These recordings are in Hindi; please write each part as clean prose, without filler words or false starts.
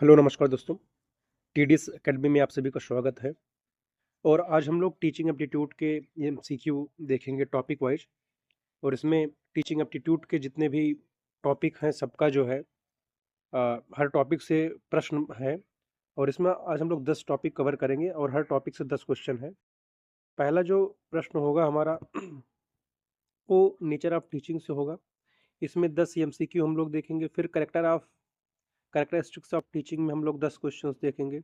हेलो नमस्कार दोस्तों। टीडीएस एकेडमी में आप सभी का स्वागत है। और आज हम लोग टीचिंग एप्टीट्यूड के एमसीक्यू देखेंगे टॉपिक वाइज। और इसमें टीचिंग एप्टीट्यूड के जितने भी टॉपिक हैं सबका जो है हर टॉपिक से प्रश्न है। और इसमें आज हम लोग 10 टॉपिक कवर करेंगे और हर टॉपिक से 10 क्वेश्चन है। पहला जो प्रश्न होगा हमारा वो नेचर ऑफ टीचिंग से होगा। इसमें 10 एमसीक्यू हम लोग देखेंगे। फिर कैरेक्टरिस्टिक्स ऑफ टीचिंग में हम लोग 10 क्वेश्चंस देखेंगे।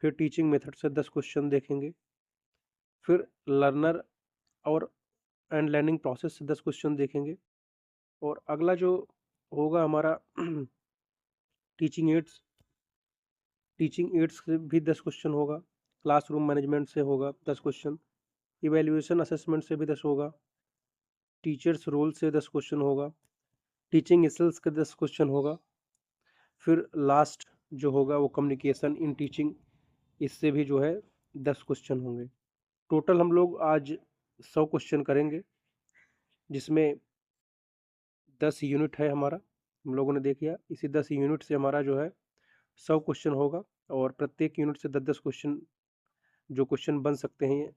फिर टीचिंग मेथड से 10 क्वेश्चन देखेंगे। फिर लर्नर और एंड लर्निंग प्रोसेस से 10 क्वेश्चन देखेंगे। और अगला जो होगा हमारा टीचिंग एड्स से भी 10 क्वेश्चन होगा। क्लासरूम मैनेजमेंट से होगा 10 क्वेश्चन। इवेल्युएशन असेसमेंट से भी 10 होगा। टीचर्स रोल से 10 क्वेश्चन होगा। टीचिंग स्किल्स के 10 क्वेश्चन होगा। फिर लास्ट जो होगा वो कम्युनिकेशन इन टीचिंग, इससे भी जो है 10 क्वेश्चन होंगे। टोटल हम लोग आज 100 क्वेश्चन करेंगे, जिसमें 10 यूनिट है हमारा। हम लोगों ने देख लिया, इसी 10 यूनिट से हमारा जो है 100 क्वेश्चन होगा। और प्रत्येक यूनिट से 10-10 क्वेश्चन जो क्वेश्चन बन सकते हैं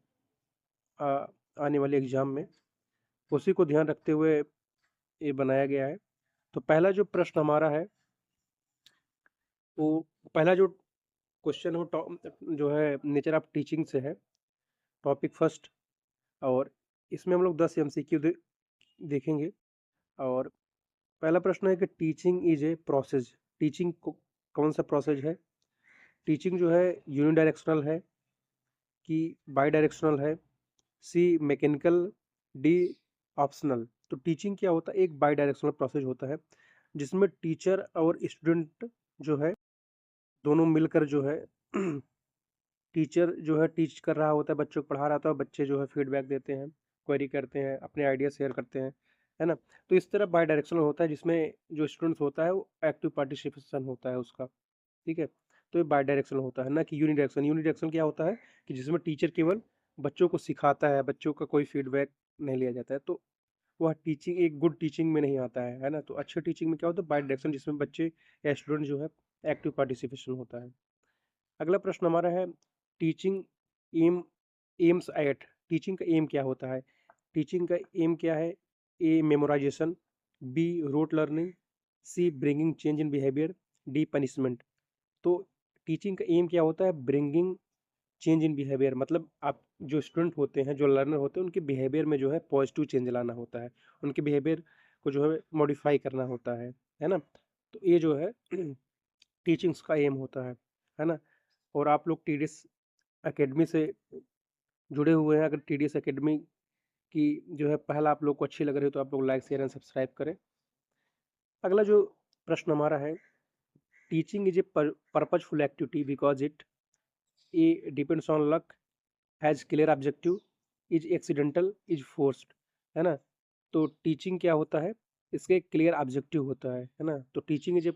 आने वाले एग्जाम में, उसी को ध्यान रखते हुए ये बनाया गया है। तो पहला जो प्रश्न हमारा है वो पहला जो क्वेश्चन हो जो है नेचर ऑफ टीचिंग से है, टॉपिक फर्स्ट। और इसमें हम लोग 10 एमसीक्यू देखेंगे। और पहला प्रश्न है कि teaching is a process. Teaching कौन सा प्रोसेस है? टीचिंग जो है यूनिडायरेक्शनल है कि बाई डायरेक्शनल है, सी मैकेनिकल, डी ऑप्शनल। तो टीचिंग क्या होता है? एक बाई डायरेक्शनल प्रोसेस होता है जिसमें टीचर और स्टूडेंट जो है दोनों मिलकर जो है टीचर जो है टीच कर रहा होता है, बच्चों को पढ़ा रहा होता है, बच्चे जो है फीडबैक देते हैं, क्वेरी करते हैं, अपने आइडिया शेयर करते हैं, है ना। तो इस तरह बाई डायरेक्शनल होता है जिसमें जो स्टूडेंट्स होता है वो एक्टिव पार्टिसिपेशन होता है उसका। ठीक है। तो ये बाई डायरेक्शनल होता है, ना कि यूनिडायरेक्शनल। यूनिडायरेक्शनल क्या होता है कि जिसमें टीचर केवल बच्चों को सिखाता है, बच्चों का कोई फीडबैक नहीं लिया जाता है। तो वह टीचिंग एक गुड टीचिंग में नहीं आता है ना। तो अच्छे टीचिंग में क्या होता है? बाई डायरेक्शन, जिसमें बच्चे या स्टूडेंट जो है एक्टिव पार्टिसिपेशन होता है। अगला प्रश्न हमारा है teaching aim aims at. Teaching का एम क्या होता है? टीचिंग का एम क्या है? A memorization, B rote learning, C bringing change in behaviour, D punishment. तो टीचिंग का एम क्या होता है? ब्रिंगिंग चेंज इन बिहेवियर, मतलब आप जो स्टूडेंट होते हैं, जो लर्नर होते हैं, उनके बिहेवियर में जो है पॉजिटिव चेंज लाना होता है, उनके बिहेवियर को जो है मॉडिफाई करना होता है ना। तो ये जो है टीचिंग्स का एम होता है ना। और आप लोग टीडीएस एकेडमी से जुड़े हुए हैं, अगर टीडीएस एकेडमी की जो है पहला आप लोग को अच्छी लग रही है तो आप लोग लाइक शेयर एंड सब्सक्राइब करें। अगला जो प्रश्न हमारा है, teaching is A purposeful activity because it A depends on luck, has clear objective, is accidental, is forced, है ना। तो टीचिंग क्या होता है? इसके एक क्लियर ऑब्जेक्टिव होता है ना। तो teaching is A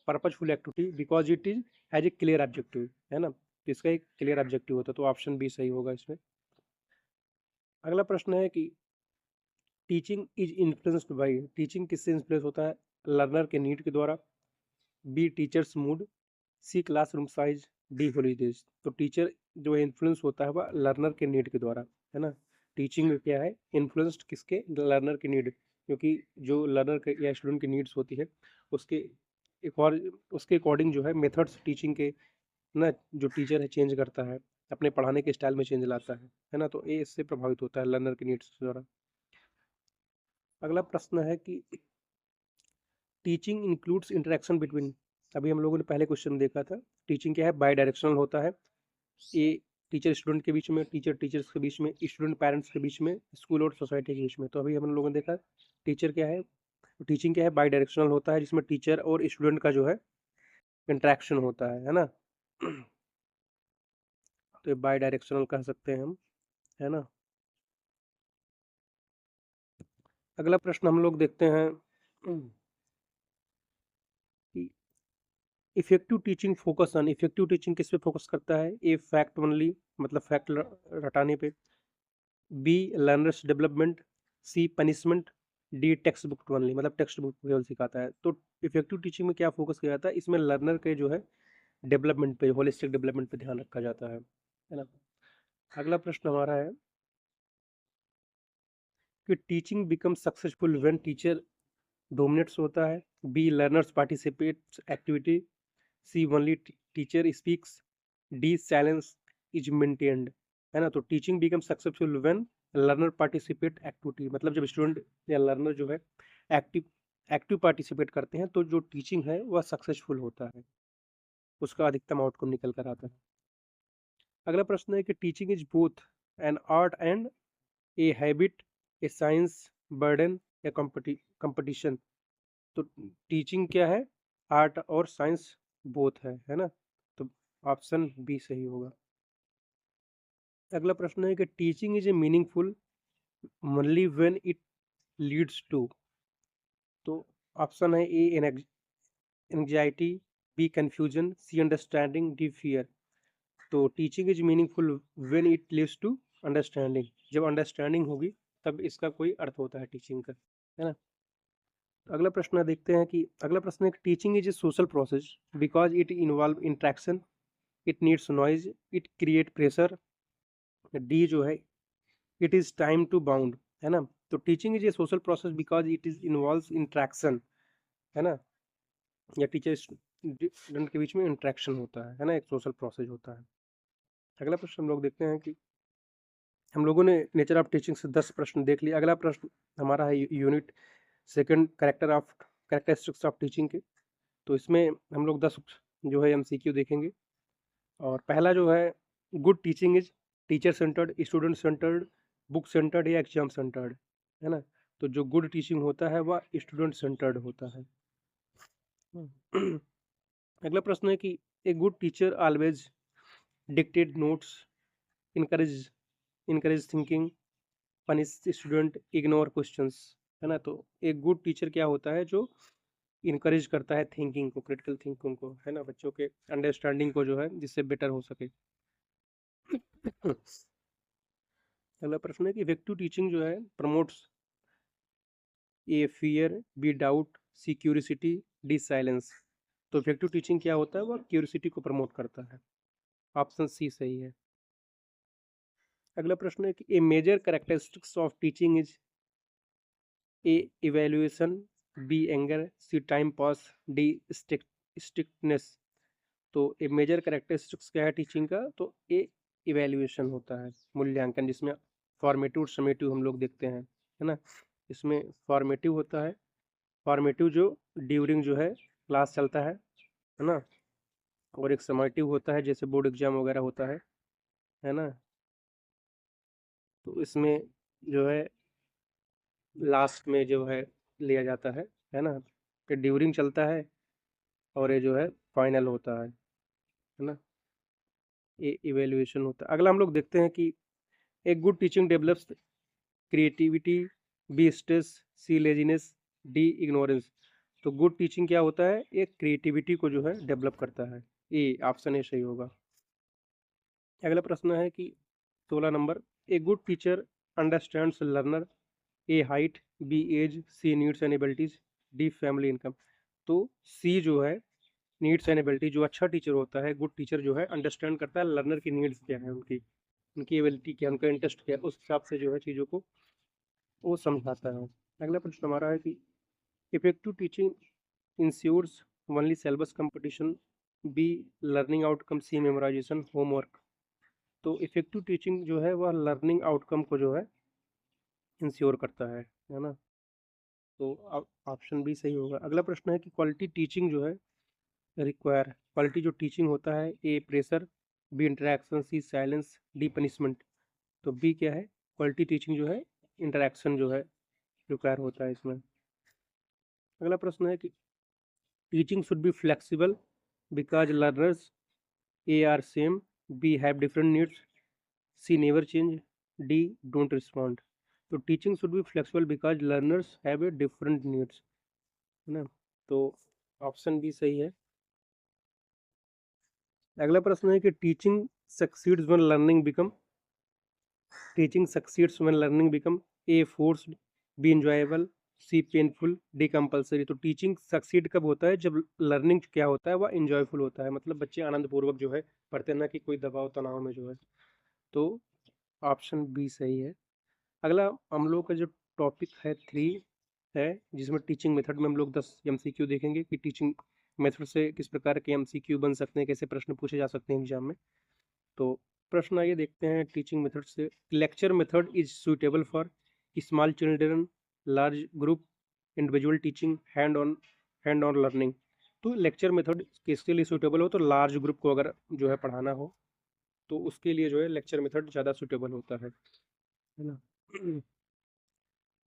purposeful activity because it is has a clear objective, है ना। तो इसका एक क्लियर ऑब्जेक्टिव होता है, तो ऑप्शन बी सही होगा इसमें। अगला प्रश्न है कि teaching is influenced by. Teaching किससे इन्फ्लुएंस होता है? लर्नर के नीड के द्वारा, बी टीचर्स मूड, सी क्लासरूम साइज, डी हॉलीडेज। तो टीचर जो है इन्फ्लुएंस होता है वह लर्नर के नीड के द्वारा, है ना। टीचिंग क्या है? इन्फ्लुएंस्ड किसके? लर्नर के नीड, क्योंकि जो लर्नर के या स्टूडेंट की नीड्स होती है उसके एक और उसके अकॉर्डिंग जो है मेथड्स टीचिंग के ना, जो टीचर है चेंज करता है, अपने पढ़ाने के स्टाइल में चेंज लाता है ना। तो ये इससे प्रभावित होता है लर्नर के नीड्स द्वारा। अगला प्रश्न है कि टीचिंग इंक्लूड्स इंटरेक्शन बिटवीन। अभी हम लोगों ने पहले क्वेश्चन देखा था, टीचिंग क्या है? बाई डायरेक्शनल होता है। ये टीचर स्टूडेंट के बीच में, टीचर टीचर्स के बीच में, स्टूडेंट पेरेंट्स के बीच में, स्कूल और सोसाइटी के बीच में। तो अभी हम लोगों ने देखा टीचर क्या है, टीचिंग क्या है? बाई डायरेक्शनल होता है, जिसमें टीचर और स्टूडेंट का जो है इंटरेक्शन होता है ना। तो ये बाई डायरेक्शनल कह सकते हैं हम, है ना। अगला प्रश्न हम लोग देखते हैं कि effective teaching focus on. Effective teaching किस पे फोकस करता है? ए फैक्ट ओनली, मतलब फैक्ट रटाने पे, B learners development, C punishment, D textbook only, मतलब टेक्स्ट बुक केवल सिखाता है। तो इफेक्टिव टीचिंग में क्या फोकस किया जाता है? इसमें लर्नर के जो है डेवलपमेंट पे, होलिस्टिक डेवलपमेंट पे ध्यान रखा जाता है ना। अगला प्रश्न हमारा है कि teaching become successful when teacher dominates होता है, B learners participates activity, C only teacher speaks, D silence is maintained, है ना। तो teaching become successful when learner participate activity, मतलब जब स्टूडेंट या लर्नर जो है एक्टिव एक्टिव पार्टिसिपेट करते हैं तो जो टीचिंग है वह सक्सेसफुल होता है, उसका अधिकतम आउटकम निकल कर आता है। अगला प्रश्न है कि teaching is both an art and a habit, A science, burden या कंपटीशन। तो टीचिंग क्या है, आर्ट और साइंस बोथ है ना। तो ऑप्शन बी सही होगा। अगला प्रश्न है कि teaching is a meaningful only when it leads to. तो ऑप्शन है A anxiety, B confusion, C understanding, D fear. तो teaching is meaningful when it leads to understanding, जब अंडरस्टैंडिंग होगी तब इसका कोई अर्थ होता है टीचिंग का, है ना। अगला प्रश्न देखते हैं कि अगला प्रश्न है teaching is a social process because it involve interaction, it needs noise, it create pressure, D जो है it is time to bound, है ना। तो teaching is a social process because it is involve interaction, है ना, या टीचर स्टूडेंट के बीच में इंट्रैक्शन होता है ना, एक सोशल प्रोसेस होता है। अगला प्रश्न हम लोग देखते हैं कि हम लोगों ने नेचर ऑफ टीचिंग से 10 प्रश्न देख लिए। अगला प्रश्न हमारा है unit second characteristics of teaching के। तो इसमें हम लोग 10 जो है एमसीक्यू देखेंगे। और पहला जो है good teaching is teacher centred, student centred, book centred या एग्जाम सेंटर्ड, है ना। तो जो गुड टीचिंग होता है वह स्टूडेंट सेंटर्ड होता है। अगला प्रश्न है कि A good teacher always dictate notes, encourage encourage thinking, punish student, ignore questions, है ना। तो एक गुड टीचर क्या होता है, जो इनकरेज करता है थिंकिंग को, क्रिटिकल थिंकिंग को, है ना, बच्चों के अंडरस्टैंडिंग को जो है जिससे बेटर हो सके। अगला प्रश्न है कि इफेक्टिव टीचिंग जो है प्रमोट्स ए फियर, बी डाउट, सी क्यूरियोसिटी, डी साइलेंस। तो इफेक्टिव टीचिंग क्या होता है, वह क्यूरियोसिटी को प्रमोट करता है। ऑप्शन सी सही है। अगला प्रश्न है कि a major characteristics of teaching is A evaluation, B anger, C time pass, D strictness. तो ए मेजर कैरेक्टरिस्टिक्स क्या है टीचिंग का, तो ए इवेल्युएशन होता है, मूल्यांकन, जिसमें फॉर्मेटिव और समेटिव हम लोग देखते हैं, है ना। इसमें फॉर्मेटिव होता है, फॉर्मेटिव जो ड्यूरिंग जो है क्लास चलता है ना। और एक समेटिव होता है जैसे बोर्ड एग्जाम वगैरह होता है ना। तो इसमें जो है लास्ट में जो है लिया जाता है ना, कि ड्यूरिंग चलता है और ये जो है फाइनल होता है ना। ये इवेल्युएशन होता है। अगला हम लोग देखते हैं कि एक good teaching develops creativity, B stress, C laziness, D ignorance. तो गुड टीचिंग क्या होता है, एक क्रिएटिविटी को जो है डेवलप करता है, ये ऑप्शन ए सही होगा। अगला प्रश्न है कि 16 number, A good teacher understands learner, A height, B age, C needs and abilities, D family income. तो सी जो है नीड्स एंड एबिलिटी, जो अच्छा टीचर होता है, गुड टीचर जो है अंडरस्टैंड करता है लर्नर की नीड्स क्या है, उनकी एबिलिटी क्या है, उनका इंटरेस्ट क्या है, उस हिसाब से जो है चीज़ों को वो समझाता है। अगला प्रश्न हमारा है कि effective teaching ensures only syllabus competition, B learning outcome, C memorization, homework. तो इफेक्टिव टीचिंग जो है वह लर्निंग आउटकम को जो है इंश्योर करता है ना। तो ऑप्शन बी सही होगा। अगला प्रश्न है कि क्वालिटी टीचिंग जो है रिक्वायर, क्वालिटी जो टीचिंग होता है, A pressure, B interaction, C silence, D punishment. तो बी क्या है, क्वालिटी टीचिंग जो है इंटरेक्शन जो है रिक्वायर होता है इसमें। अगला प्रश्न है कि teaching should be flexible because learners A are same, B have different needs, C never change, D don't respond. तो teaching should be flexible because learners have a different needs, है ना। तो ऑप्शन बी सही है। अगला प्रश्न है कि teaching succeeds when learning become A forced, B enjoyable, C painful, D compulsory. तो टीचिंग सक्सीड कब होता है? जब लर्निंग क्या होता है वह इंजॉयफुल होता है, मतलब बच्चे आनंदपूर्वक जो है पढ़ते हैं, ना कि कोई दबाव तनाव में जो है। तो ऑप्शन बी सही है। अगला हम लोग का जो टॉपिक है 3 है, जिसमें टीचिंग मेथड में हम लोग 10 एमसीक्यू देखेंगे कि टीचिंग मेथड से किस प्रकार के एमसीक्यू बन सकते हैं, कैसे प्रश्न पूछे जा सकते हैं एग्जाम में। तो प्रश्न आइए देखते हैं टीचिंग मेथड से। Lecture method is suitable for small children, large group, individual teaching, hand on learning. तो लेक्चर मेथड किसके लिए सूटेबल हो? तो लार्ज ग्रुप को अगर जो है पढ़ाना हो तो उसके लिए जो है लेक्चर मेथड ज़्यादा सूटेबल होता है ना।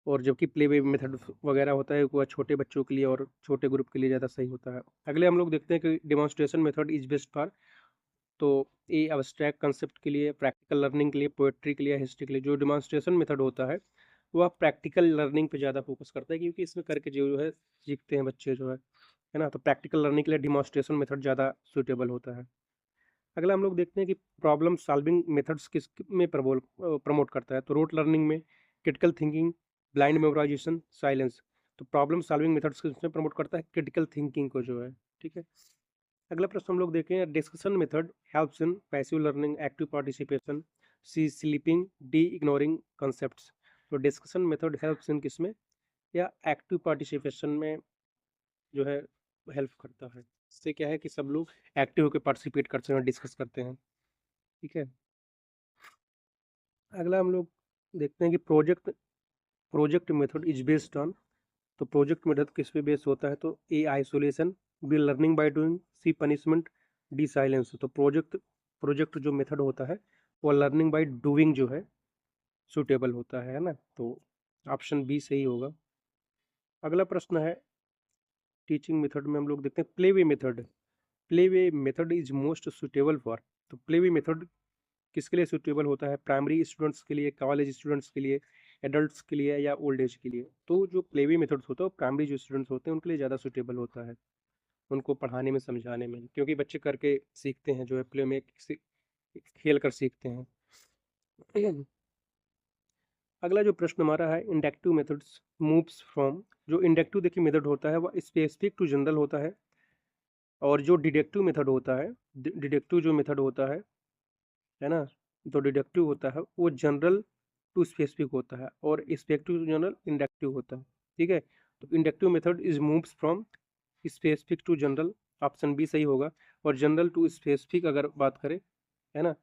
और जबकि प्ले वे मेथड वगैरह होता है वह छोटे बच्चों के लिए और छोटे ग्रुप के लिए ज़्यादा सही होता है। अगले हम लोग देखते हैं कि demonstration method is best for. तो ये अब्स्ट्रैक्ट कंसेप्ट के लिए, प्रैक्टिकल लर्निंग के लिए, पोएट्री के लिए, हिस्ट्री के लिए। जो डिमॉन्स्ट्रेशन मेथड होता है वह प्रैक्टिकल लर्निंग पे ज़्यादा फोकस करता है, क्योंकि इसमें करके जो है सीखते हैं बच्चे जो है ना। तो प्रैक्टिकल लर्निंग के लिए डिमॉन्स्ट्रेशन मेथड ज़्यादा सूटेबल होता है। अगला हम लोग देखते हैं कि प्रॉब्लम सॉल्विंग मेथड्स किस में प्रमोट करता है। तो रोट लर्निंग में, critical thinking, blind memorisation, silence. तो प्रॉब्लम सॉल्विंग मेथड्स किसमें प्रमोट करता है? क्रिटिकल थिंकिंग को जो है। ठीक है। अगला प्रश्न हम लोग देखें, discussion method helps in passive learning, active participation, C sleeping, D ignoring concepts. तो डिस्कशन मेथड हेल्प्स इन किसमें? या एक्टिव पार्टिसिपेशन में जो है हेल्प करता है। इससे क्या है कि सब लोग एक्टिव होकर पार्टिसिपेट करते हैं और डिस्कस करते हैं। ठीक है। अगला हम लोग देखते हैं कि project method is based on. तो प्रोजेक्ट मेथड किस पे बेस होता है? तो A isolation, B learning by doing, C punishment, D silence. तो प्रोजेक्ट जो मेथड होता है वो लर्निंग बाय डूइंग जो है सुटेबल होता है ना। तो ऑप्शन बी सही होगा। अगला प्रश्न है टीचिंग मेथड में हम लोग देखते हैं play way method. Play way method is most suitable for. तो प्ले वे मेथड किसके लिए सुटेबल होता है? प्राइमरी स्टूडेंट्स के लिए, कॉलेज स्टूडेंट्स के लिए, एडल्ट्स के लिए, या ओल्ड एज के लिए। तो जो प्ले वे मेथड्स होता है वो प्राइमरी जो स्टूडेंट्स होते हैं उनके लिए ज़्यादा सुटेबल होता है, उनको पढ़ाने में, समझाने में, क्योंकि बच्चे करके सीखते हैं जो है, प्ले में खेल कर सीखते हैं। अगला जो प्रश्न हमारा है, इंडक्टिव मेथड्स मूव्स फ्रॉम। जो इंडक्टिव देखिए मेथड होता है वह स्पेसिफिक टू जनरल होता है, और जो डिडक्टिव मेथड होता है, डिडक्टिव जो मेथड होता है ना, तो डिडक्टिव होता है वो जनरल टू स्पेसिफिक होता है, और स्पेसिफिक टू जनरल इंडक्टिव होता है। ठीक है। तो inductive method is moves from specific to general, option B सही होगा। और जनरल टू स्पेसिफिक अगर बात करें, है ना,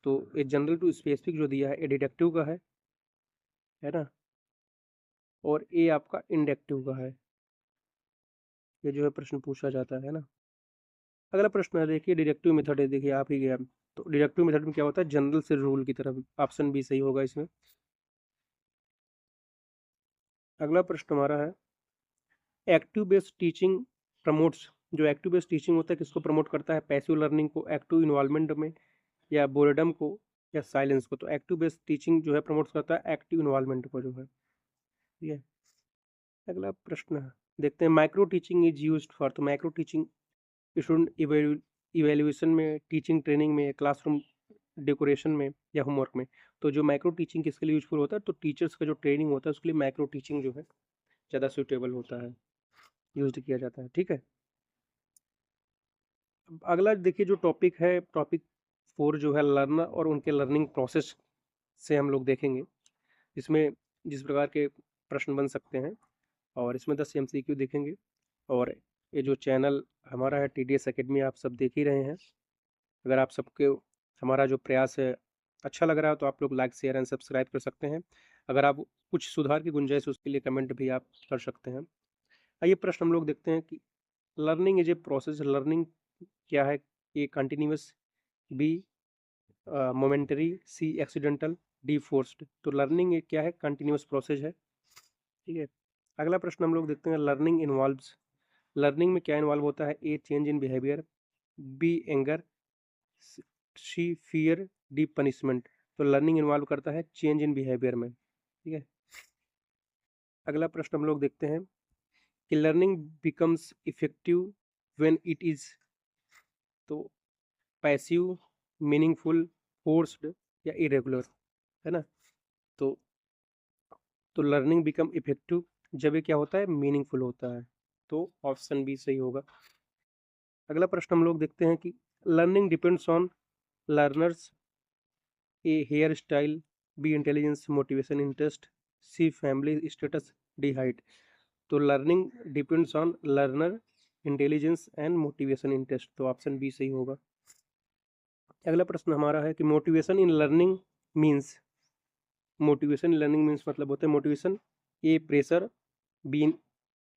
तो ये जनरल टू स्पेसिफिक जो दिया है ये डिडक्टिव का है ना, और ये आपका इंडक्टिव का है। ये जो है प्रश्न पूछा जाता है ना। अगला प्रश्न है देखिए, डिडक्टिव मेथड है, देखिए आप ही गया। तो डिडक्टिव मेथड में क्या होता है? जनरल से रूल की तरफ, ऑप्शन बी सही होगा इसमें। अगला प्रश्न हमारा है, एक्टिव बेस्ड टीचिंग प्रमोट्स। जो एक्टिव बेस्ड टीचिंग होता है किसको प्रमोट करता है? पैसिव लर्निंग को, एक्टिव इन्वॉल्वमेंट में, या बोर्डम को, या साइलेंस को। तो एक्टिव बेस्ड टीचिंग जो है प्रमोट करता है एक्टिव इन्वॉल्वमेंट को जो है। ठीक है। अगला प्रश्न है, देखते हैं micro teaching is used for. तो माइक्रो टीचिंग स्टूडेंट इवेल्युएशन में, टीचिंग ट्रेनिंग में, क्लासरूम डेकोरेशन में, या होमवर्क में। तो जो माइक्रो टीचिंग किसके लिए यूजफुल होता है? तो टीचर्स का जो ट्रेनिंग होता है उसके लिए माइक्रो टीचिंग जो है ज़्यादा सूटेबल होता है, यूज किया जाता है। ठीक है। अगला देखिए जो टॉपिक है, टॉपिक 4 जो है लर्नर और उनके लर्निंग प्रोसेस से हम लोग देखेंगे। इसमें जिस प्रकार के प्रश्न बन सकते हैं, और इसमें 10 एमसीक्यू देखेंगे। और ये जो चैनल हमारा है टीडीएस एकेडमी, आप सब देख ही रहे हैं। अगर आप सबके हमारा जो प्रयास है अच्छा लग रहा है तो आप लोग लाइक, शेयर एंड सब्सक्राइब कर सकते हैं। अगर आप कुछ सुधार की गुंजाइश है उसके लिए कमेंट भी आप कर सकते हैं। आइए प्रश्न हम लोग देखते हैं कि learning is a process. Learning क्या है? A continuous, B momentary, C accidental, D forced. तो लर्निंग एक क्या है? कंटिन्यूस प्रोसेस है। ठीक है। अगला प्रश्न हम लोग देखते हैं, लर्निंग इन्वॉल्व्स। लर्निंग में क्या इन्वॉल्व होता है? A change in behaviour, B anger, C fear, D punishment. तो लर्निंग इन्वॉल्व करता है चेंज इन बिहेवियर में। ठीक है। अगला प्रश्न हम लोग देखते हैं कि learning becomes effective when it is. तो पैसिव, मीनिंगफुल, फोर्स्ड, या इरेगुलर, है ना। तो तो लर्निंग बिकम इफेक्टिव जब ये क्या होता है, मीनिंगफुल होता है। तो ऑप्शन बी सही होगा। अगला प्रश्न हम लोग देखते हैं कि learning depends on learners, A hair style, B intelligence, motivation, interest, C family status, D height. तो learning depends on learner, intelligence and motivation, interest. तो ऑप्शन बी सही होगा। अगला प्रश्न हमारा है कि motivation in learning means, motivation learning means मतलब होता है motivation, A pressure, B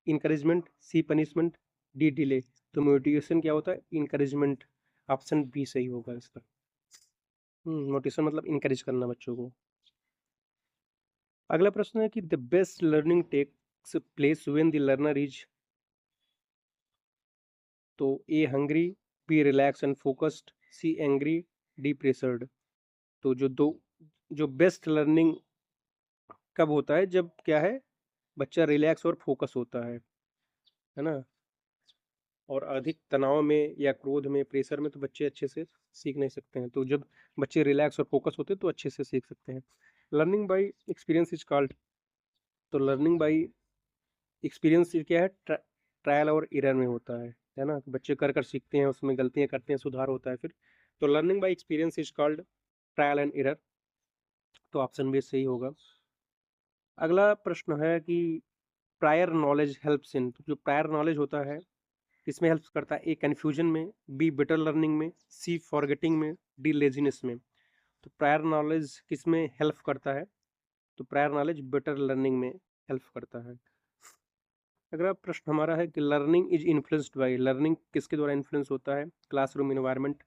encouragement, C punishment, D delay. तो मोटिवेशन क्या होता है, इंकरेजमेंट। ऑप्शन बी सही होगा इसका। मोटिवेशन मतलब इंकरेज करना बच्चों को। अगला प्रश्न है कि the best learning takes place when the learner is, तो A hungry, B relax and focused, C angry, D pressured. तो जो बेस्ट लर्निंग कब होता है, जब क्या है, बच्चा रिलैक्स और फोकस होता है ना। और अधिक तनाव में या क्रोध में, प्रेशर में तो बच्चे अच्छे से सीख नहीं सकते हैं। तो जब बच्चे रिलैक्स और फोकस होते हैं तो अच्छे से सीख सकते हैं। Learning by experience is called, तो लर्निंग बाय एक्सपीरियंस क्या है, ट्रायल और एरर में होता है ना। बच्चे कर कर सीखते हैं, उसमें गलतियां करते हैं, सुधार होता है फिर। तो learning by experience is called trial and error. तो ऑप्शन बी सही होगा। अगला प्रश्न है कि प्रायर नॉलेज हेल्प्स इन, तो जो प्रायर नॉलेज होता है किसमें हेल्प करता है, ए कन्फ्यूजन में, बी बेटर लर्निंग में, सी फॉरगेटिंग में, डी लेजीनेस में। तो प्रायर नॉलेज किसमें हेल्प करता है, तो प्रायर नॉलेज बेटर लर्निंग में हेल्प करता है। अगला प्रश्न हमारा है कि learning is influenced by, learning किसके द्वारा इन्फ्लुएंस होता है, क्लासरूम इन्वायरमेंट,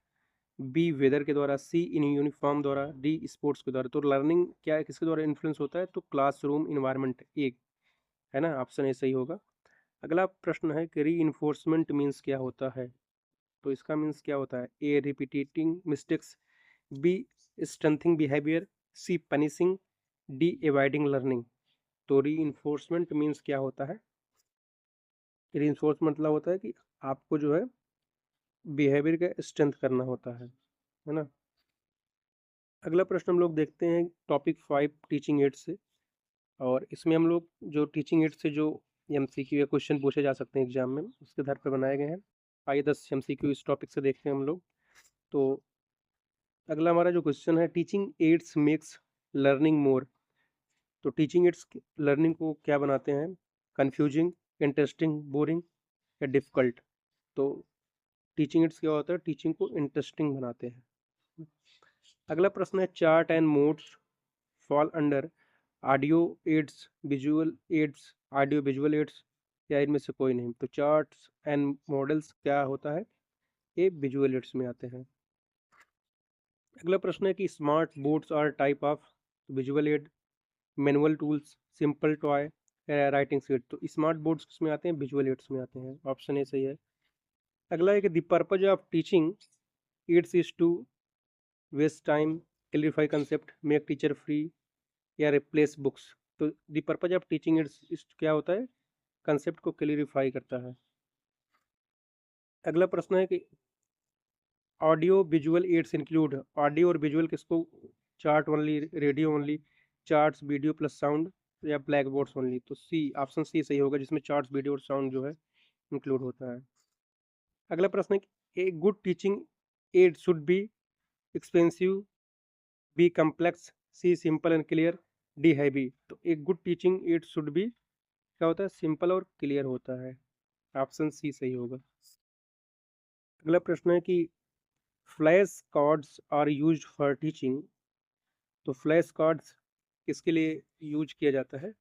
बी वेदर के द्वारा, सी इन यूनिफॉर्म द्वारा, डी स्पोर्ट्स के द्वारा। तो लर्निंग क्या है, किसके द्वारा इन्फ्लुएंस होता है, तो क्लासरूम इन्वायरमेंट, एक है ना, ऑप्शन ए सही होगा। अगला प्रश्न है कि री इन्फोर्समेंट मीन्स क्या होता है, तो इसका मीन्स क्या होता है, A repeating mistakes, B strengthening behaviour, C punishing, D avoiding learning. तो री इन्फोर्समेंट मीन्स क्या होता है, री इन्फोर्समेंट मतलब होता है कि आपको जो है बिहेवियर का स्ट्रेंथ करना होता है ना। अगला प्रश्न हम लोग देखते हैं टॉपिक 5 टीचिंग एड से, और इसमें हम लोग जो टीचिंग एड से जो एमसीक्यू या क्वेश्चन पूछे जा सकते हैं एग्जाम में, उसके आधार पर बनाए गए हैं। आइए 10 एमसीक्यू इस टॉपिक से देखते हैं हम लोग। तो अगला हमारा जो क्वेश्चन है, teaching ads makes learning more, तो टीचिंग एड्स लर्निंग को क्या बनाते हैं, कंफ्यूजिंग, इंटरेस्टिंग, बोरिंग या डिफिकल्ट। तो टीचिंग एड्स क्या होता है, टीचिंग को इंटरेस्टिंग बनाते हैं। अगला प्रश्न है chart and models fall under audio aids, visual aids, audio visual aids, या इनमें से कोई नहीं। तो चार्ट्स एंड मॉडल्स क्या होता है, ये विजुअल एड्स में आते हैं। अगला प्रश्न है कि smart boards are type of visual aid, manual tools, simple toy, writing sheet. तो स्मार्ट बोर्ड्स किसमें आते हैं, विजुअल एड्स में आते हैं, ऑप्शन ए सही है। अगला है कि the purpose of teaching aids is to waste time, clarify concept, make teacher free, या रिप्लेस बुक्स। तो the purpose of teaching aids क्या होता है, कंसेप्ट को क्लियरिफाई करता है। अगला प्रश्न है कि audio visual ads include, audio और विजुअल किसको, chart only, radio only, charts video plus sound, या ब्लैक बोर्ड्स ओनली। तो सी, ऑप्शन सी सही होगा, जिसमें चार्ट्स वीडियो और साउंड जो है इंक्लूड होता है। अगला प्रश्न है कि A good teaching aid should be expensive, B complex, C simple and clear, D heavy. तो एक good teaching aid should be क्या होता है, सिंपल और क्लियर होता है, ऑप्शन सी सही होगा। अगला प्रश्न है कि flash cards are used for teaching, तो फ्लैश कार्ड्स किसके लिए यूज किया जाता है,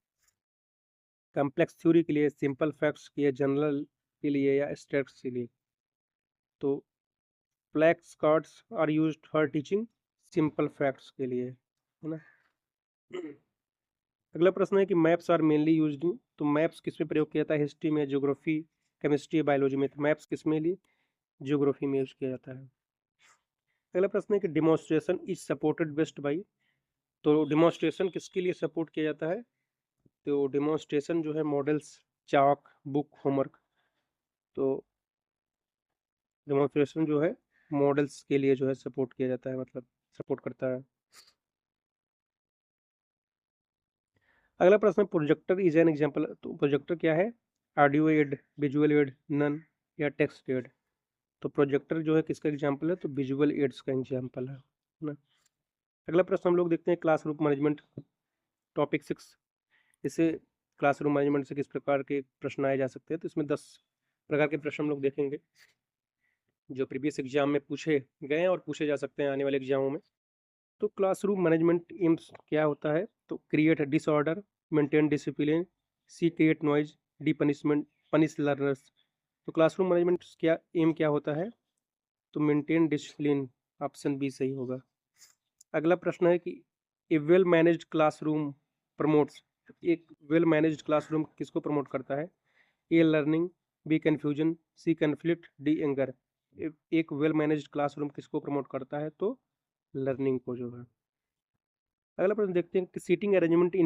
कम्प्लेक्स थ्योरी के लिए, सिंपल फैक्ट्स के लिए, जनरल के लिए, या स्टेट्स के लिए। तो flash cards are used for teaching simple facts के लिए, है ना। अगला प्रश्न है कि मैप्स आर मेनली यूज्ड, तो मैप्स किस में प्रयोग किया जाता है, हिस्ट्री में, ज्योग्राफी, केमिस्ट्री, बायोलॉजी में। तो मैप्स किस में लिए, ज्योग्राफी में यूज किया जाता है। अगला प्रश्न है कि demonstration is supported best by, तो डिमॉन्स्ट्रेशन किसके लिए सपोर्ट किया जाता है, तो डिमॉन्स्ट्रेशन जो है मॉडल्स, चाक, बुक, होमवर्क। तो डेमोन्स्ट्रेशन जो है मॉडल्स के लिए जो है सपोर्ट किया जाता है, मतलब सपोर्ट करता है। अगला प्रश्न, प्रोजेक्टर इज एन एग्जाम्पल। तो प्रोजेक्टर क्या है? Audio aid, visual aid, none या टेक्स्ट एड। तो प्रोजेक्टर जो है किसका एग्जाम्पल है? तो विजुअल एड्स का एग्जाम्पल है ना। अगला प्रश्न हम लोग देखते हैं, क्लासरूम मैनेजमेंट टॉपिक 6। इसे क्लासरूम मैनेजमेंट से किस प्रकार के प्रश्न आए जा सकते हैं? तो इसमें 10 प्रकार के प्रश्न हम लोग देखेंगे जो प्रीवियस एग्जाम में पूछे गए हैं और पूछे जा सकते हैं आने वाले एग्जामों में। तो क्लासरूम मैनेजमेंट एम्स क्या होता है? तो create disorder, maintain discipline, C create noise, D punishment, punish learners. तो क्लासरूम मैनेजमेंट क्या एम क्या होता है? तो मेंटेन डिसिप्लिन, ऑप्शन बी सही होगा। अगला प्रश्न है कि ए वेल मैनेज्ड क्लासरूम प्रमोट्स। एक वेल मैनेज्ड क्लासरूम किसको प्रमोट करता है? ए लर्निंग, बी कन्फ्यूजन, सी कन्फ्लिक्ट, डी एंगर। एक वेल मैनेज्ड क्लासरूम किसको प्रमोट करता है? तो लर्निंग को जो है। अगला प्रश्न देखते हैं कि सीटिंग अरेंजमेंट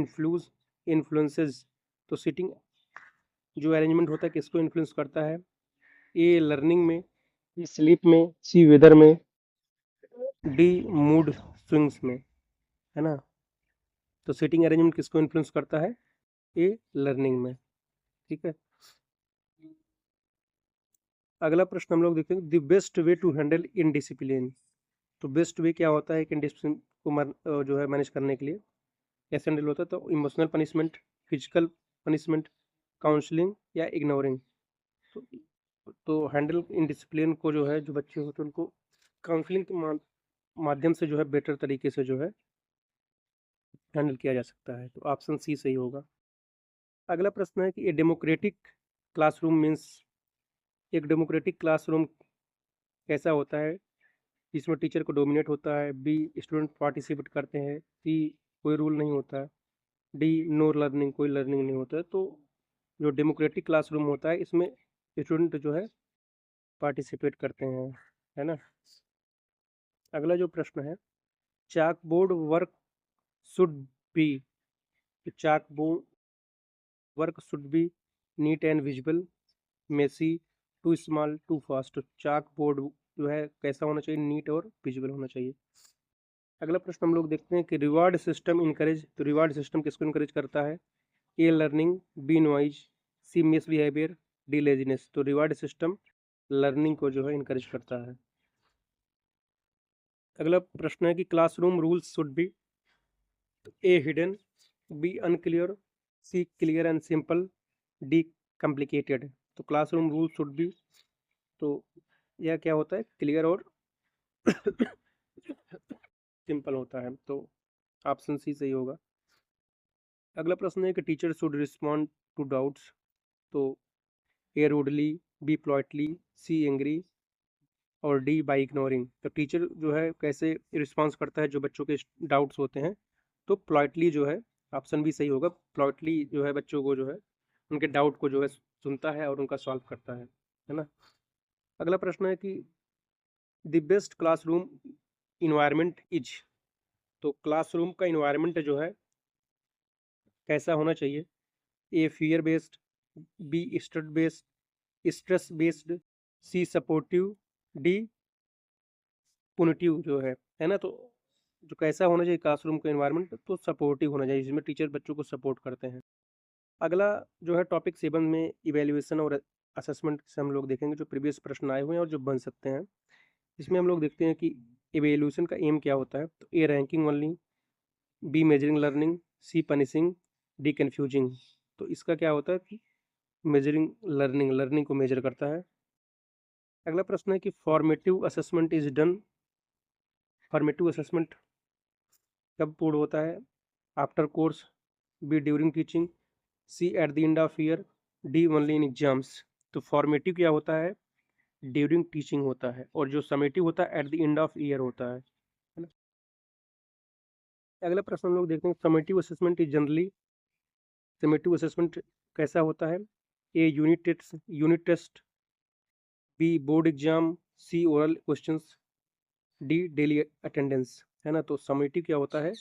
इन्फ्लुएंसेस। तो सीटिंग जो अरेंजमेंट होता है किसको इन्फ्लुएंस करता है? ए लर्निंग में, बी स्लीप में, सी वेदर में, डी मूड स्विंग्स में, है ना। तो सीटिंग अरेंजमेंट किसको इन्फ्लुएंस करता है? ए लर्निंग में, ठीक है। अगला प्रश्न हम लोग देखते हैं, the best way to handle indiscipline. तो बेस्ट वे क्या होता है कि इनडिसिप्लिन को जो है मैनेज करने के लिए कैसे हैंडल होता है? तो emotional punishment, physical punishment, counselling या इग्नोरिंग। तो हैंडल इनडिसिप्लिन को जो है जो बच्चे होते हैं उनको काउंसलिंग के माध्यम से जो है बेटर तरीके से जो है हैंडल किया जा सकता है। तो ऑप्शन सी सही होगा। अगला प्रश्न है कि ए डेमोक्रेटिक क्लासरूम मीन्स। एक डेमोक्रेटिक क्लासरूम कैसा होता है? जिसमें टीचर को डोमिनेट होता है, बी स्टूडेंट पार्टिसिपेट करते हैं, सी कोई रूल नहीं होता है, डी नो लर्निंग, कोई लर्निंग नहीं होता है। तो जो डेमोक्रेटिक क्लासरूम होता है इसमें स्टूडेंट जो है पार्टिसिपेट करते हैं, है ना। अगला जो प्रश्न है, chalkboard work should be. Chalkboard work should be neat and visible, messy, too small, too fast. Chalkboard जो है कैसा होना चाहिए? नीट और विजिबल होना चाहिए। अगला प्रश्न हम लोग देखते हैं कि रिवार्ड सिस्टम इनकरेज। तो रिवार्ड सिस्टम किसको इनकरेज करता है? ए लर्निंग, बी नॉइज, सी मिस बिहेवियर, डी लेजीनेस। तो रिवार्ड सिस्टम लर्निंग को जो है इनकरेज करता है। अगला प्रश्न है कि classroom rules should be. A hidden, B unclear, C clear and simple, D complicated. तो क्लासरूम रूल शुड बी, तो यह क्या होता है? क्लियर और सिंपल होता है। तो ऑप्शन सी सही होगा। अगला प्रश्न है कि teacher should respond to doubts. तो A rudely, B politely, C angry और डी बाई इग्नोरिंग। तो टीचर जो है कैसे रिस्पॉन्स करता है जो बच्चों के डाउट्स होते हैं? तो पोलाइटली जो है, ऑप्शन भी सही होगा। पोलाइटली जो है बच्चों को जो है उनके डाउट को जो है सुनता है और उनका सॉल्व करता है ना। अगला प्रश्न है कि the best classroom environment is. तो क्लासरूम का इन्वायरमेंट जो है कैसा होना चाहिए? A fear based, B stress based, C supportive, D punitive जो है ना। तो जो कैसा होना चाहिए क्लासरूम का एनवायरनमेंट? तो सपोर्टिव होना चाहिए, जिसमें टीचर बच्चों को सपोर्ट करते हैं। अगला जो है टॉपिक 7 में इवेल्युएशन और असेसमेंट से हम लोग देखेंगे जो प्रीवियस प्रश्न आए हुए हैं और जो बन सकते हैं। इसमें हम लोग देखते हैं कि इवेल्युएशन का एम क्या होता है? तो A ranking only, B measuring learning, C punishing, D confusing. तो इसका क्या होता है कि मेजरिंग लर्निंग को मेजर करता है। अगला प्रश्न है कि formative assessment is done. Formative assessment कब पूर्ण होता है? After course, B during teaching, C at the end of year, D only in exams. तो फॉर्मेटिव क्या होता है? ड्यूरिंग टीचिंग होता है, और जो समेटिव होता है at the end of year होता है ना। अगला प्रश्न हम लोग देखते हैं, summative assessment is generally. Summative assessment कैसा होता है? A unit test, B board exam, C oral questions, D daily attendance, है ना। तो समेटिव क्या होता है?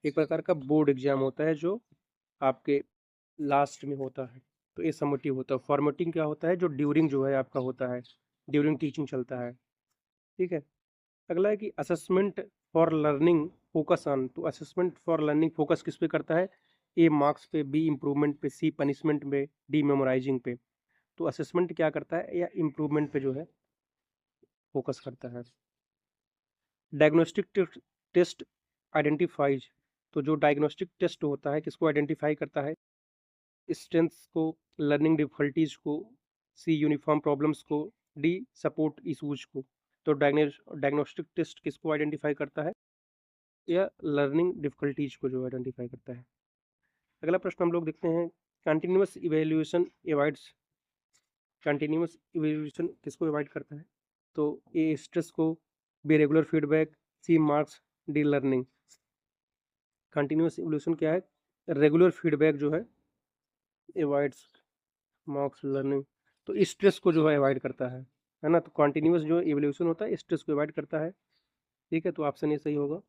एक प्रकार का बोर्ड एग्जाम होता है जो आपके लास्ट में होता है, तो ये समेटिव होता है। फॉर्मेटिव क्या होता है? जो ड्यूरिंग जो है आपका होता है, ड्यूरिंग टीचिंग चलता है, ठीक है। अगला है कि assessment for learning focus on. तो असेसमेंट फॉर लर्निंग फोकस किस पे करता है? ए मार्क्स पे, बी इम्प्रूवमेंट पे, सी पनिशमेंट पे, डी मेमोराइजिंग पे। तो असेसमेंट क्या करता है या इम्प्रूवमेंट पे जो है फोकस करता है। डायग्नोस्टिक टेस्ट आइडेंटिफाइज, तो जो डायग्नोस्टिक टेस्ट होता है किसको आइडेंटिफाई करता है, स्ट्रेंथ्स को, लर्निंग डिफिकल्टीज को, सी यूनिफॉर्म प्रॉब्लम्स को, डी सपोर्ट इशूज को। तो डायग्नोस्टिक टेस्ट किसको आइडेंटिफाई करता है या लर्निंग डिफिकल्टीज को जो आइडेंटिफाई करता है। अगला प्रश्न हम लोग देखते हैं, continuous evaluation avoids, continuous evaluation किसको अवॉइड करता है, तो ए स्ट्रेस को, B regular feedback, C marks, D learning. Continuous evolution क्या है, रेगुलर फीडबैक जो है अवॉइड्स मार्क्स लर्निंग, तो स्ट्रेस को जो है अवॉइड करता है ना। तो कंटिन्यूअस जो इवोल्यूशन होता है स्ट्रेस को अवॉइड करता है। ठीक है, तो ऑप्शन ये सही होगा।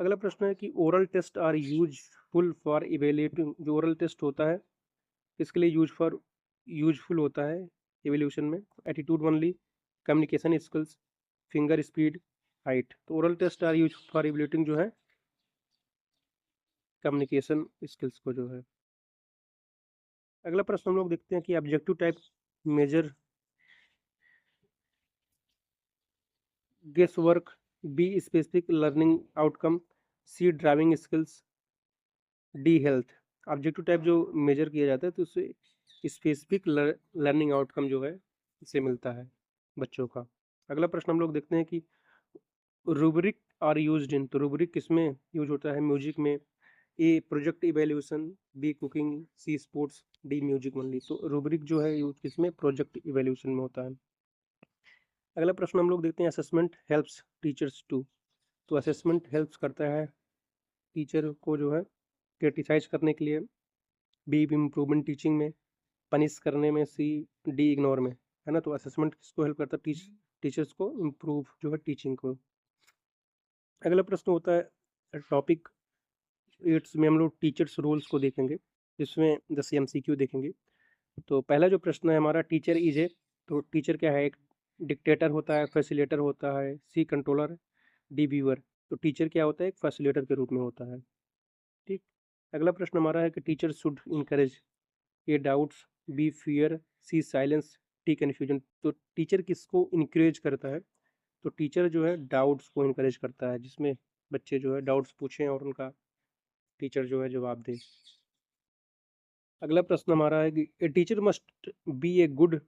अगला प्रश्न है कि oral test are useful for evaluating, जो ओरल टेस्ट होता है किसके लिए यूजफुल होता है इवोल्यूशन में, attitude only, communication skills, finger speed, height. तो oral test are use for evaluating जो है कम्युनिकेशन स्किल्स को जो है। अगला प्रश्न हम लोग देखते हैं कि objective type measure guess work, B specific learning outcome, C driving skills, D health. Objective type जो मेजर किया जाता है तो उससे स्पेसिफिक लर्निंग आउटकम जो है इसे मिलता है बच्चों का। अगला प्रश्न हम लोग देखते हैं कि रूब्रिक आर यूज्ड इन, तो रूब्रिक किसमें यूज होता है, म्यूजिक में, ए प्रोजेक्ट इवेल्यूशन, बी कुकिंग, सी स्पोर्ट्स, डी म्यूजिक ओनली। तो रूब्रिक जो है यूज किसमें, प्रोजेक्ट इवेल्यूशन में होता है। अगला प्रश्न हम लोग देखते हैं, असेसमेंट हेल्प्स टीचर्स टू, तो असेसमेंट हेल्प्स करता है टीचर को जो है क्रिटिसाइज करने के लिए, बी इम्प्रूवमेंट टीचिंग में, पनिश करने में, सी डी इग्नोर में, है ना। तो असेसमेंट किसको हेल्प करता है, टीचर्स को इम्प्रूव जो है टीचिंग को। अगला प्रश्न होता है टॉपिक 8 में हम लोग टीचर्स रोल्स को देखेंगे, जिसमें 10 MCQ देखेंगे। तो पहला जो प्रश्न है हमारा, टीचर इज ए, तो टीचर क्या है, एक डिक्टेटर होता है, फैसिलेटर होता है, सी कंट्रोलर, डी व्यूअर। तो टीचर क्या होता है, एक फैसिलेटर के रूप में होता है। ठीक। अगला प्रश्न हमारा है कि teacher should encourage, A doubts, B fear, C silence, D confusion. तो टीचर किसको इनकरेज करता है, तो टीचर जो है डाउट्स को इनकरेज करता है, जिसमें बच्चे जो है डाउट्स पूछें और उनका टीचर जो है जवाब दे। अगला प्रश्न हमारा है कि ए teacher must be a good,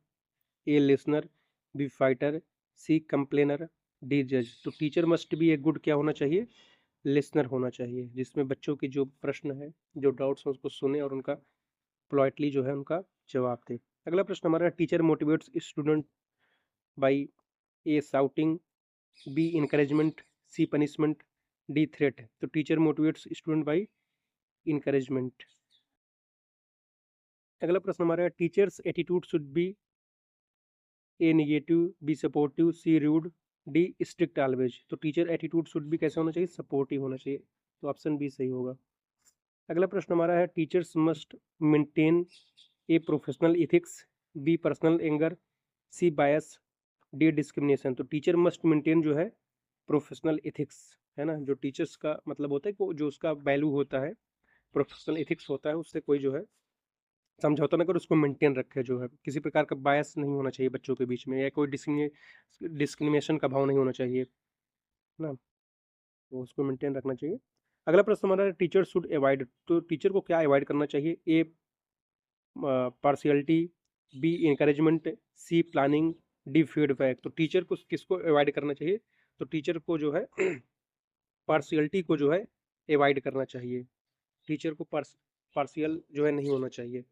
A listener, B fighter, C complainer, D जज। तो teacher must be a good क्या होना चाहिए, लिसनर होना चाहिए, जिसमें बच्चों की जो प्रश्न है, जो डाउट्स हैं उसको सुने और उनका पोलाइटली जो है उनका जवाब दे। अगला प्रश्न हमारा, teacher motivates student by, A shouting, B encouragement, C punishment, D threat. तो teacher motivates student by encouragement. अगला प्रश्न हमारा है, teachers attitude should be, A negative, B supportive, C rude, D strict always. तो टीचर एटीट्यूड शुड भी कैसे होना चाहिए, सपोर्टिव होना चाहिए। तो ऑप्शन बी सही होगा। अगला प्रश्न हमारा है, teachers must maintain, A professional ethics, B personal anger, C bias, D discrimination. तो टीचर मस्ट मेंटेन जो है प्रोफेशनल इथिक्स, है ना। जो टीचर्स का मतलब होता है कि जो उसका वैल्यू होता है, प्रोफेशनल इथिक्स होता है, उससे कोई जो है समझौता ना कर, उसको मेंटेन रखे, जो है किसी प्रकार का बायस नहीं होना चाहिए बच्चों के बीच में, या कोई डिस्क्रिमिनेशन का भाव नहीं होना चाहिए ना, तो उसको मेंटेन रखना चाहिए। अगला प्रश्न हमारा, टीचर शुड अवॉइड, तो टीचर को क्या अवॉइड करना चाहिए, ए पार्शियलिटी, बी इंकरेजमेंट, सी प्लानिंग, डी फीडबैक। तो टीचर को किसको अवॉइड करना चाहिए, तो टीचर को जो है पार्शियलिटी को जो है अवॉइड करना चाहिए, टीचर को पार्शियल जो है नहीं होना चाहिए,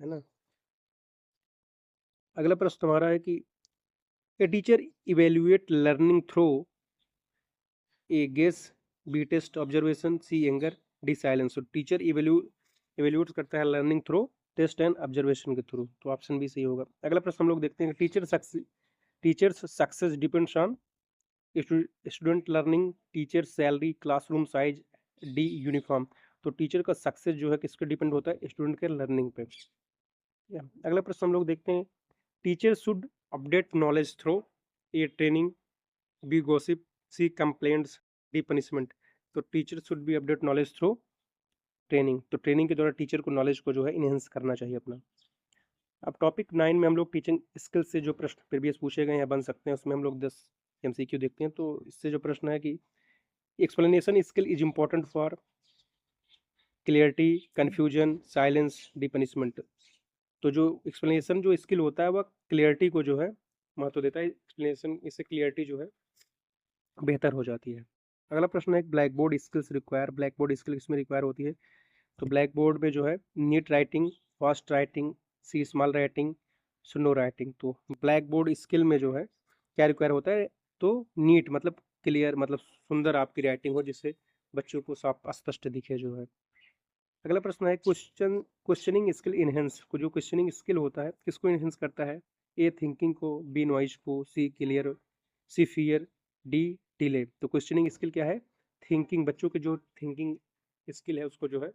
है ना। अगला प्रश्न हमारा है कि ए teacher evaluate learning through, A guess, B test observation, C anger, D silence. तो टीचर इवेल्युएट करता है learning through test and observation के थ्रू। तो ऑप्शन बी सही होगा। अगला प्रश्न हम लोग देखते हैं, teachers success depends on, student learning, teacher salary, classroom size, D uniform. तो टीचर का सक्सेस जो है किसके डिपेंड होता है, स्टूडेंट के लर्निंग पे। अगला प्रश्न हम लोग देखते हैं, teacher should update knowledge through, A training, B gossip, C complaints, D punishment. तो teacher should be update knowledge through training, तो ट्रेनिंग के द्वारा टीचर को नॉलेज को जो है इनहेंस करना चाहिए अपना। अब टॉपिक 9 में हम लोग टीचिंग स्किल से जो प्रश्न प्रीवियस पूछे गए हैं या बन सकते हैं, उसमें हम लोग 10 एमसीक्यू देखते हैं। तो इससे जो प्रश्न है कि explanation skill is important for clarity, confusion, silence, D punishment. तो जो एक्सप्लेनेशन जो स्किल होता है वह क्लियरिटी को जो है महत्व देता है। एक्सप्लेनेशन इससे क्लियरिटी जो है बेहतर हो जाती है। अगला प्रश्न है black board skills require. Black board skill इसमें रिक्वायर होती है, तो ब्लैक बोर्ड में जो है NEET writing, fast writing, C small writing, slow writing. तो ब्लैक बोर्ड स्किल में जो है क्या रिक्वायर होता है, तो नीट मतलब क्लियर, मतलब सुंदर आपकी राइटिंग हो जिससे बच्चों को साफ स्पष्ट दिखे जो है। अगला प्रश्न है क्वेश्चनिंग स्किल इनहेंस। जो क्वेश्चनिंग स्किल होता है किसको इनहेंस करता है? ए थिंकिंग को, बी नॉइज को, सी क्लियर, सी फियर, डी डिले। तो क्वेश्चनिंग स्किल क्या है? थिंकिंग, बच्चों के जो थिंकिंग स्किल है उसको जो है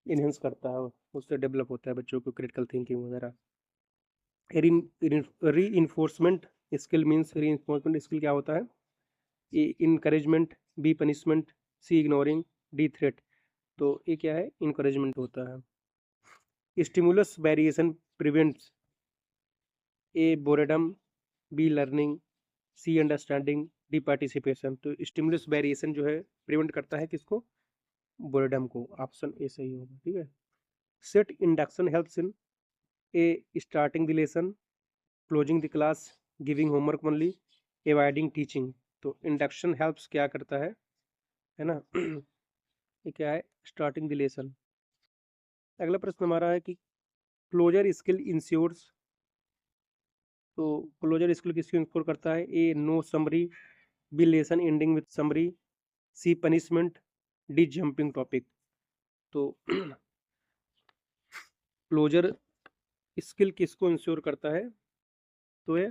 इनहेंस करता है, उससे डेवलप होता है बच्चों को क्रिटिकल थिंकिंग वगैरह। Reinforcement skill means, reinforcement skill क्या होता है? A encouragement, B punishment, C ignoring, D threat. तो ये क्या है? इनकरेजमेंट होता है। Stimulus variation prevents, A boredom, B learning, C understanding, D participation. तो स्टिमुलस वेरिएशन जो है प्रिवेंट करता है किसको? बोरेडम को। ऑप्शन ए सही होगा, ठीक है। Set induction helps in A starting the lesson, closing the class, giving homework only, avoiding teaching. तो इंडक्शन हेल्प्स क्या करता है ना ये क्या है? Starting the lesson. अगला प्रश्न हमारा है कि क्लोजर स्किल इंश्योर्स। तो क्लोजर स्किल किसको इंश्योर करता है? A no summary, B lesson ending with summary, C punishment, D jumping topic. तो क्लोजर स्किल किसको इंश्योर करता है? तो ये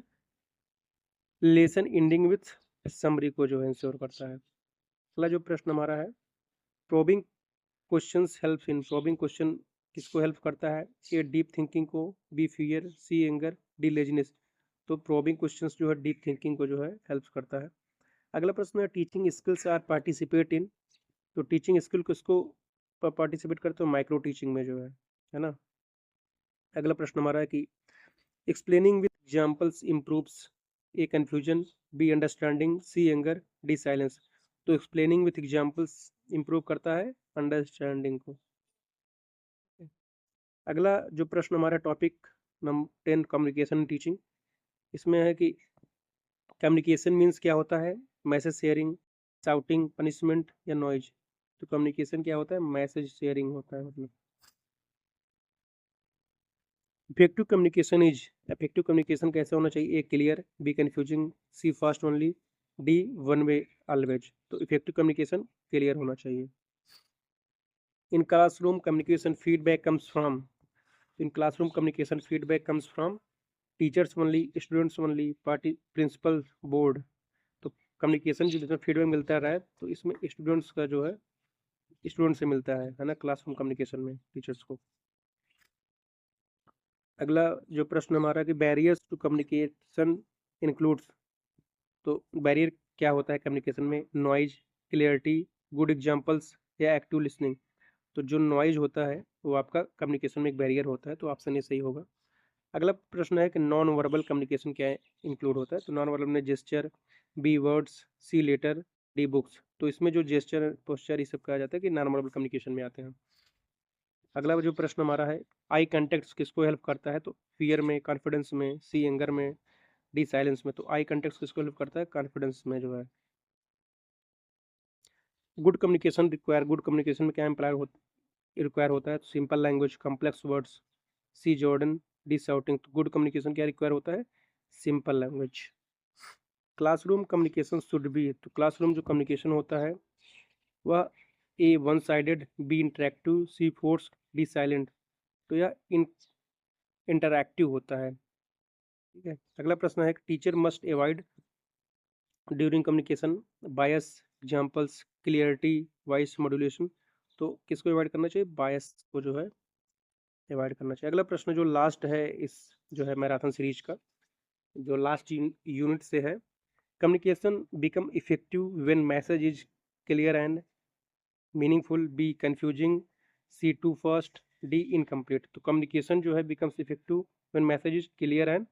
लेसन एंडिंग विथ समरी को जो है इंश्योर करता है। अगला जो प्रश्न हमारा है, probing questions help in. Probing question किसको हेल्प करता है? ए डीप थिंकिंग को, B fear, C anger, D laziness. तो प्रोबिंग क्वेश्चंस जो है डीप थिंकिंग को जो है हेल्प करता है। अगला प्रश्न है teaching skills are participate in. तो टीचिंग स्किल किसको पार्टिसिपेट करते हो? माइक्रो टीचिंग में जो है ना। अगला प्रश्न हमारा है कि explaining with examples improves, A confusion, B understanding, C anger, D silence. तो एक्सप्लेनिंग विथ एग्जाम्पल्स इम्प्रूव करता है अंडरस्टैंडिंग को। अगला जो प्रश्न हमारा टॉपिक नंबर 10 कम्युनिकेशन टीचिंग, इसमें है कि कम्युनिकेशन मीन्स क्या होता है? मैसेज शेयरिंग, शाउटिंग, पनिशमेंट या नॉइज। तो कम्युनिकेशन क्या होता है? मैसेज शेयरिंग होता है मतलब। Effective communication is, effective communication कैसे होना चाहिए? A clear, B confusing, C fast only, D one way always. तो इफेक्टिव कम्युनिकेशन क्लियर होना चाहिए। In classroom communication feedback comes from. In classroom communication feedback comes from teachers only, students only, party, principal, board. तो कम्युनिकेशन जो जितना फीडबैक मिलता रहा है तो इसमें स्टूडेंट्स का जो है स्टूडेंट से मिलता है ना, क्लासरूम कम्युनिकेशन में टीचर्स को। अगला जो प्रश्न हमारा कि बैरियर्स टू कम्युनिकेशन इंक्लूड्स। तो बैरियर क्या होता है कम्युनिकेशन में? नॉइज, क्लियरिटी, गुड एग्जांपल्स या एक्टिव लिसनिंग। तो जो नॉइज होता है वो आपका कम्युनिकेशन में एक बैरियर होता है, तो ऑप्शन ये सही होगा। अगला प्रश्न है कि नॉन वर्बल कम्युनिकेशन क्या इंक्लूड होता है? तो नॉन वर्बल में जेस्चर, बी वर्ड्स, सी लेटर, डी बुक्स। तो इसमें जो जेस्चर, पोस्चर, ये सब कहा जाता है कि नॉन वर्बल कम्युनिकेशन में आते हैं। अगला जो प्रश्न हमारा है, आई कंटेक्ट किसको हेल्प करता है? तो फियर में, कॉन्फिडेंस में, सी एंगर में, डी साइलेंस में। तो आई कंटेक्ट किसको हेल्प करता है? कॉन्फिडेंस में जो है। Good communication require, good communication में क्या रिक्वायर होता है? सिंपल लैंग्वेज, कॉम्प्लेक्स वर्ड्स, सी जॉर्डन, डी शाउटिंग। तो गुड कम्युनिकेशन क्या रिक्वायर होता है? Simple language. Classroom communication should be. तो क्लासरूम जो कम्युनिकेशन होता है वह ए वन साइडेड, बी इंटरेक्टिव, सी फोर्स, डी साइलेंट। तो यह इंटरैक्टिव होता है, ठीक है। अगला प्रश्न है teacher must avoid during communication bias, examples, clarity, voice modulation. तो किसको अवॉइड करना चाहिए? बायस को जो है अवॉइड करना चाहिए। अगला प्रश्न जो लास्ट है इस जो है मैराथन सीरीज का, जो लास्ट यूनिट से है, communication become effective when message is clear and meaningful, B confusing, C2 first, D incomplete. तो कम्युनिकेशन जो है becomes effective when message is clear and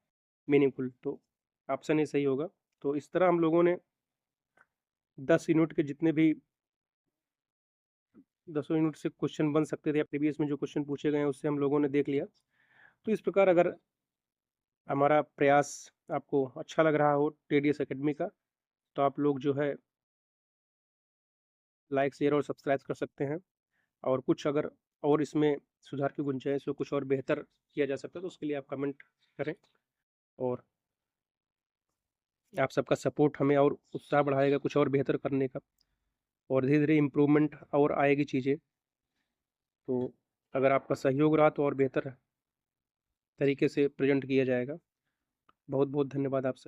meaningful. तो ऑप्शन ए सही होगा। तो इस तरह हम लोगों ने 10 यूनिट के जितने भी 10 यूनिट से क्वेश्चन बन सकते थे या प्रीवियस में जो क्वेश्चन पूछे गए हैं उससे हम लोगों ने देख लिया। तो इस प्रकार अगर हमारा प्रयास आपको अच्छा लग रहा हो TDS एकेडमी का, तो आप लोग जो है लाइक, शेयर और सब्सक्राइब कर सकते हैं। और कुछ अगर और इसमें सुधार की गुंजाइश हो, कुछ और बेहतर किया जा सकता है, तो उसके लिए आप कमेंट करें। और आप सबका सपोर्ट हमें और उत्साह बढ़ाएगा कुछ और बेहतर करने का, और धीरे धीरे इम्प्रूवमेंट और आएगी चीज़ें। तो अगर आपका सहयोग रहा तो और बेहतर तरीके से प्रेजेंट किया जाएगा। बहुत बहुत धन्यवाद आप सब।